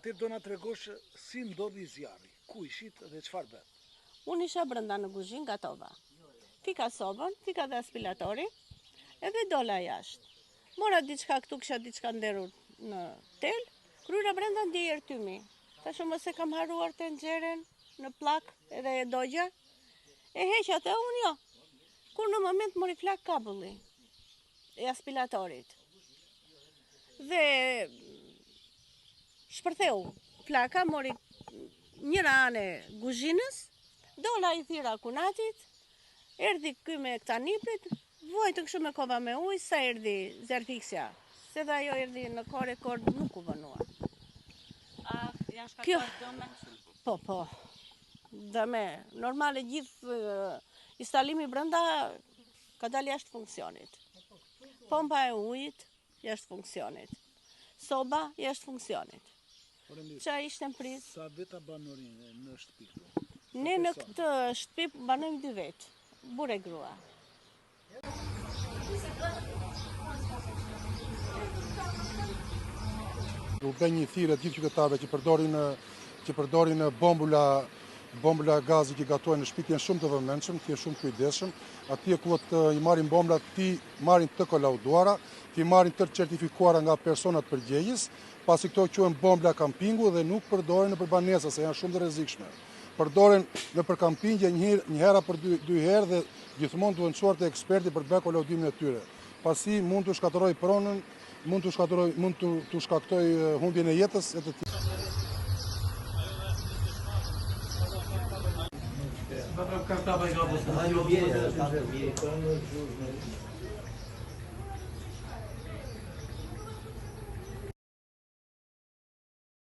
Atë do na tregosh si ndodhi zjarri, ku ishit dhe çfarë bën? Unë isha brenda në kuzhinë, gatova. Fika sobën, fika dhe aspiratori, edhe dola jashtë. Mora diçka këtu, kisha diçka nderur në tel, kryra brenda ndjej ertymi. Thashë mos e kam haruar tenxhere në plak edhe e dogja. E heq atë unë jo. Kur në moment mori flak kabulli e aspiratorit. Dhe shpërtheu flaka, mori njëra anë kuzhinës, dola i thira kunatit, erdhi ky me këta niprit, vojtë kështu me kova me ujë, sa erdhi zerfiksja, se dhe ajo erdhi në kore nuk u vënua. A janë shkaktuar dëme? Po, dëme, normale gjithë instalimi brenda ka dalë jashtë funksionit. Pompa e ujit jashtë funksionit. Soba jashtë funksionit. Qa ishte në prit? Sa veta banorinë në shtëpi këtu? Ne në këtë shtëpi banojmë 2 vetë, burë e grua. U bë një thirrje gjithë qytetarëve që përdorin bombula gazi që gatuajnë në shtëpi, janë shumë të vëmendshëm, të jenë shumë kujdesshëm. Atje ku i marrin bomblat, ti marrin të kolauduara, ti marrin të certifikuara nga personat përgjegjës, pasi këto quhen bombla kampingu dhe nuk përdoren nëpër banesa, se janë shumë të rrezikshme. Përdoren nëpër kampingje një hera për 2 herë dhe gjithmonë duhen çuar te eksperti për të bërë kolaudimin e tyre. Pasi mund të shkatërroj pronën, mund të shkaktoj humbjen e jetës e të tjerë. Как-то